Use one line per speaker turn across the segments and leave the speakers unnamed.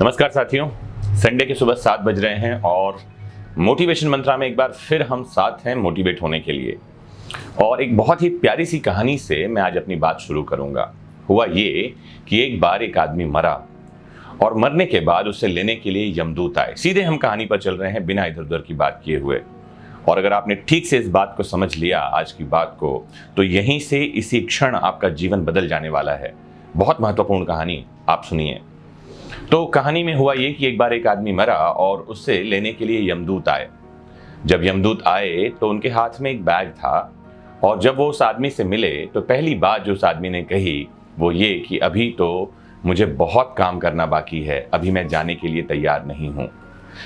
नमस्कार साथियों, संडे की सुबह 7 बज रहे हैं और मोटिवेशन मंत्रा में एक बार फिर हम साथ हैं मोटिवेट होने के लिए। और एक बहुत ही प्यारी सी कहानी से मैं आज अपनी बात शुरू करूंगा। हुआ ये कि एक बार एक आदमी मरा और मरने के बाद उसे लेने के लिए यमदूत आए। सीधे हम कहानी पर चल रहे हैं बिना इधर उधर की बात किए हुए। और अगर आपने ठीक से इस बात को समझ लिया, आज की बात को, तो यहीं से इसी क्षण आपका जीवन बदल जाने वाला है। बहुत महत्वपूर्ण कहानी, आप सुनिए। तो कहानी में हुआ ये कि एक बार एक आदमी मरा और उससे लेने के लिए यमदूत आए। जब यमदूत आए तो उनके हाथ में एक बैग था और जब वो उस आदमी से मिले तो पहली बात जो उस आदमी ने कही वो ये कि अभी तो मुझे बहुत काम करना बाकी है, अभी मैं जाने के लिए तैयार नहीं हूँ।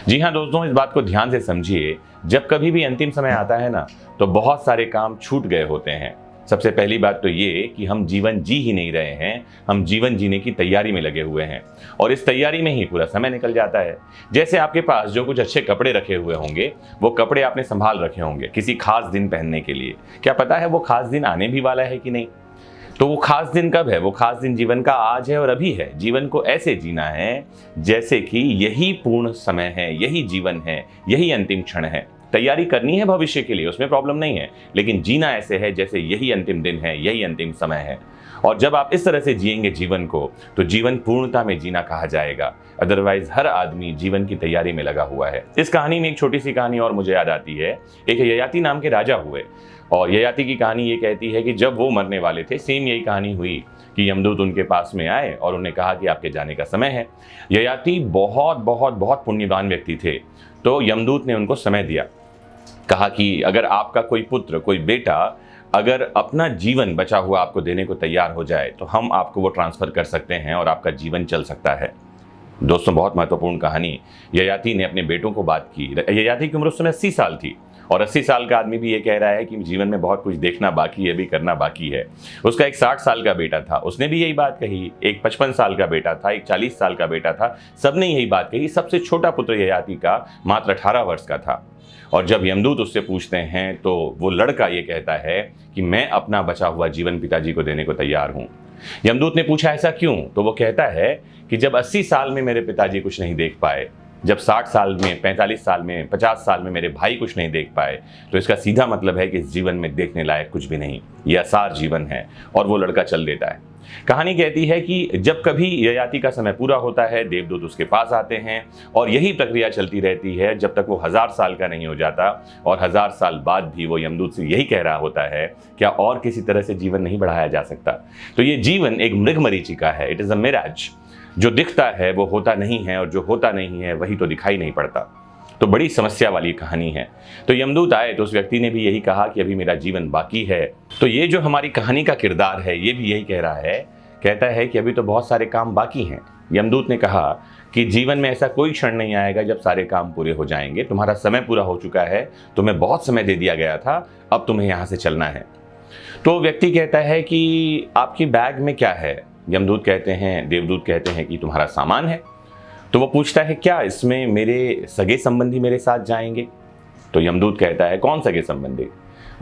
जी हाँ दोस्तों, इस बात को ध्यान से समझिए। जब कभी भी अंतिम समय आता है ना, तो बहुत सारे काम छूट गए होते हैं। सबसे पहली बात तो ये कि हम जीवन जी ही नहीं रहे हैं, हम जीवन जीने की तैयारी में लगे हुए हैं और इस तैयारी में ही पूरा समय निकल जाता है। जैसे आपके पास जो कुछ अच्छे कपड़े रखे हुए होंगे, वो कपड़े आपने संभाल रखे होंगे किसी खास दिन पहनने के लिए। क्या पता है वो खास दिन आने भी वाला है कि नहीं? तो वो खास दिन कब है? वो खास दिन जीवन का आज है और अभी है। जीवन को ऐसे जीना है जैसे कि यही पूर्ण समय है, यही जीवन है, यही अंतिम क्षण है। तैयारी करनी है भविष्य के लिए, उसमें प्रॉब्लम नहीं है, लेकिन जीना ऐसे है जैसे यही अंतिम दिन है, यही अंतिम समय है। और जब आप इस तरह से जिएंगे जीवन को, तो जीवन पूर्णता में जीना कहा जाएगा। अदरवाइज हर आदमी जीवन की तैयारी में लगा हुआ है। इस कहानी में एक छोटी सी कहानी और मुझे याद आती है। एक ययाति नाम के राजा हुए और ययाति की कहानी ये कहती है कि जब वो मरने वाले थे, सेम यही कहानी हुई कि यमदूत उनके पास में आए और उन्हें कहा कि आपके जाने का समय है। ययाति बहुत बहुत बहुत पुण्यवान व्यक्ति थे, तो यमदूत ने उनको समय दिया। कहा कि अगर आपका कोई पुत्र, कोई बेटा अगर अपना जीवन बचा हुआ आपको देने को तैयार हो जाए तो हम आपको वो ट्रांसफर कर सकते हैं और आपका जीवन चल सकता है। दोस्तों, बहुत महत्वपूर्ण कहानी। ययाति ने अपने बेटों को बात की। ययाति की उम्र उस समय 80 साल थी और 80 साल का आदमी भी ये कह रहा है कि जीवन में बहुत कुछ देखना बाकी है, भी करना बाकी है। उसका एक 60 साल का बेटा था, उसने भी यही बात कही। एक 55 साल का बेटा था, एक 40 साल का बेटा था, सबने यही बात कही। सबसे छोटा पुत्र ययाति का मात्र 18 वर्ष का था। और जब यमदूत उससे पूछते हैं तो वो लड़का ये कहता है कि मैं अपना बचा हुआ जीवन पिताजी को देने को तैयार हूँ। यमदूत ने पूछा ऐसा क्यों? तो वो कहता है कि जब 80 साल में मेरे पिताजी कुछ नहीं देख पाए, जब 60 साल में, 45 साल में, 50 साल में मेरे भाई कुछ नहीं देख पाए, तो इसका सीधा मतलब है कि इस जीवन में देखने लायक कुछ भी नहीं, ये असार जीवन है। और वो लड़का चल देता है। कहानी कहती है कि जब कभी ययाति का समय पूरा होता है, देवदूत उसके पास आते हैं और यही प्रक्रिया चलती रहती है जब तक वो 1000 साल का नहीं हो जाता। और 1000 साल बाद भी वो यमदूत से यही कह रहा होता है, क्या और किसी तरह से जीवन नहीं बढ़ाया जा सकता? तो ये जीवन एक मृग मरीचिका है, इट इज़ अ मिराज। जो दिखता है वो होता नहीं है और जो होता नहीं है वही तो दिखाई नहीं पड़ता। तो बड़ी समस्या वाली कहानी है। तो यमदूत आए तो उस व्यक्ति ने भी यही कहा कि अभी मेरा जीवन बाकी है। तो ये जो हमारी कहानी का किरदार है, ये भी यही कह रहा है, कहता है कि अभी तो बहुत सारे काम बाकी हैं। यमदूत ने कहा कि जीवन में ऐसा कोई क्षण नहीं आएगा जब सारे काम पूरे हो जाएंगे। तुम्हारा समय पूरा हो चुका है, तुम्हें बहुत समय दे दिया गया था, अब तुम्हें यहाँ से चलना है। तो व्यक्ति कहता है कि आपकी बैग में क्या है? यमदूत कहते हैं, देवदूत कहते हैं कि तुम्हारा सामान है। तो वो पूछता है क्या इसमें मेरे सगे संबंधी मेरे साथ जाएंगे? तो यमदूत कहता है कौन सगे संबंधी?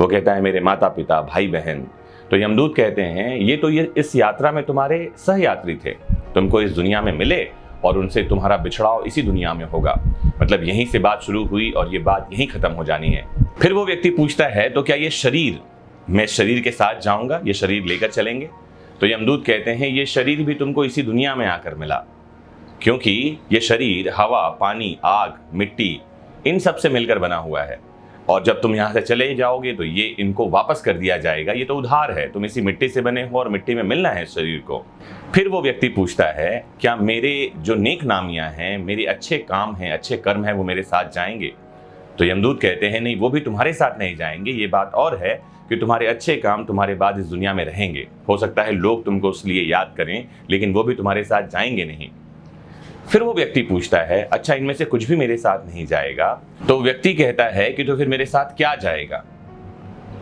वो कहता है मेरे माता पिता, भाई बहन। तो यमदूत कहते हैं ये इस यात्रा में तुम्हारे सहयात्री थे, तुमको इस दुनिया में मिले और उनसे तुम्हारा बिछड़ाव इसी दुनिया में होगा। मतलब यहीं से बात शुरू हुई और ये बात यहीं खत्म हो जानी है। फिर वो व्यक्ति पूछता है तो क्या ये शरीर, मैं शरीर के साथ जाऊंगा, ये शरीर लेकर चलेंगे? तो यमदूत कहते हैं ये शरीर भी तुमको इसी दुनिया में आकर मिला, क्योंकि ये शरीर हवा, पानी, आग, मिट्टी, इन सब से मिलकर बना हुआ है। और जब तुम यहाँ से चले जाओगे तो ये इनको वापस कर दिया जाएगा। ये तो उधार है, तुम इसी मिट्टी से बने हो और मिट्टी में मिलना है शरीर को। फिर वो व्यक्ति पूछता है क्या मेरे जो नेक नामियाँ हैं, मेरे अच्छे काम हैं, अच्छे कर्म हैं, वो मेरे साथ जाएंगे? तो यमदूत कहते हैं नहीं, वो भी तुम्हारे साथ नहीं जाएंगे। ये बात और है कि तुम्हारे अच्छे काम तुम्हारे बाद इस दुनिया में रहेंगे। हो सकता है लोग तुमको उसलिए याद करें, लेकिन वो भी तुम्हारे साथ जाएंगे नहीं। फिर वो व्यक्ति पूछता है अच्छा इनमें से कुछ भी मेरे साथ नहीं जाएगा? तो व्यक्ति कहता है कि तो फिर मेरे साथ क्या जाएगा?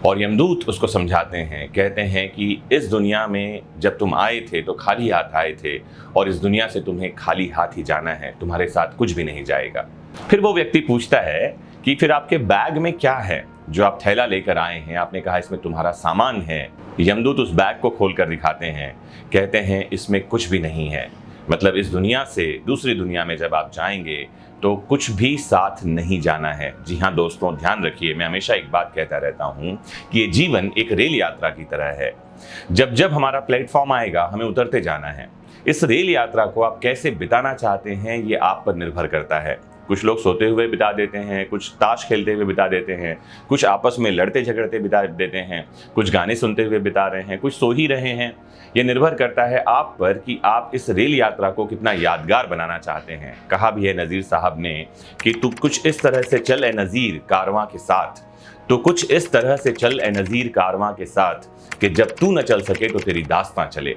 और यमदूत उसको समझाते हैं, कहते हैं कि इस दुनिया में जब तुम आए थे तो खाली हाथ आए थे और इस दुनिया से तुम्हें खाली हाथ ही जाना है, तुम्हारे साथ कुछ भी नहीं जाएगा। फिर वो व्यक्ति पूछता है कि फिर आपके बैग में क्या है जो आप थैला लेकर आए हैं? आपने कहा इसमें तुम्हारा सामान है। यमदूत उस बैग को खोलकर दिखाते हैं, कहते हैं इसमें कुछ भी नहीं है। मतलब इस दुनिया से दूसरी दुनिया में जब आप जाएंगे तो कुछ भी साथ नहीं जाना है। जी हाँ दोस्तों, ध्यान रखिए, मैं हमेशा एक बात कहता रहता हूँ कि ये जीवन एक रेल यात्रा की तरह है। जब जब हमारा प्लेटफॉर्म आएगा हमें उतरते जाना है। इस रेल यात्रा को आप कैसे बिताना चाहते हैं ये आप पर निर्भर करता है। कुछ लोग सोते हुए बिता देते हैं, कुछ ताश खेलते हुए बिता देते हैं, कुछ आपस में लड़ते झगड़ते बिता देते हैं, कुछ गाने सुनते हुए बिता रहे हैं, कुछ सो ही रहे हैं। ये निर्भर करता है आप पर कि आप इस रेल यात्रा को कितना यादगार बनाना चाहते हैं। कहा भी है नज़ीर साहब ने कि तू कुछ इस तरह से चल ए नज़ीर कारवां के साथ, तो कुछ इस तरह से चल ए नज़ीर कारवां के साथ कि जब तू न चल सके तो तेरी दास्तां चले।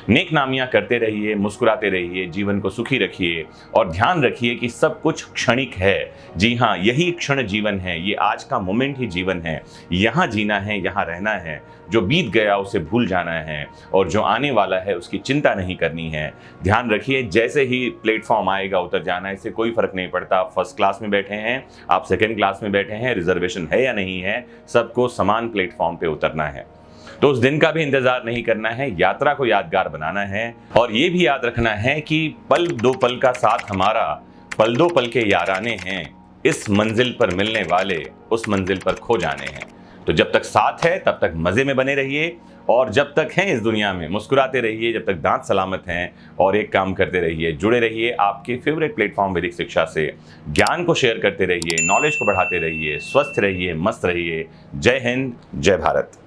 नेक नामियां करते रहिए, मुस्कुराते रहिए, जीवन को सुखी रखिए और ध्यान रखिए कि सब कुछ क्षणिक है। जी हाँ, यही क्षण जीवन है, ये आज का मोमेंट ही जीवन है। यहाँ जीना है, यहाँ रहना है। जो बीत गया उसे भूल जाना है और जो आने वाला है उसकी चिंता नहीं करनी है। ध्यान रखिए, जैसे ही प्लेटफॉर्म आएगा उतर जाना है, इससे कोई फर्क नहीं पड़ता। आप फर्स्ट क्लास में बैठे हैं, आप सेकेंड क्लास में बैठे हैं, रिजर्वेशन है या नहीं है, सबको समान प्लेटफॉर्म पे उतरना है। तो उस दिन का भी इंतजार नहीं करना है, यात्रा को यादगार बनाना है और ये भी याद रखना है कि पल दो पल का साथ हमारा, पल दो पल के याराने हैं, इस मंजिल पर मिलने वाले उस मंजिल पर खो जाने हैं। तो जब तक साथ है तब तक मजे में बने रहिए और जब तक हैं इस दुनिया में मुस्कुराते रहिए, जब तक दांत सलामत हैं। और एक काम करते रहिए, जुड़े रहिए आपके फेवरेट प्लेटफॉर्म वैदिक शिक्षा से। ज्ञान को शेयर करते रहिए, नॉलेज को बढ़ाते रहिए, स्वस्थ रहिए, मस्त रहिए। जय हिंद, जय भारत।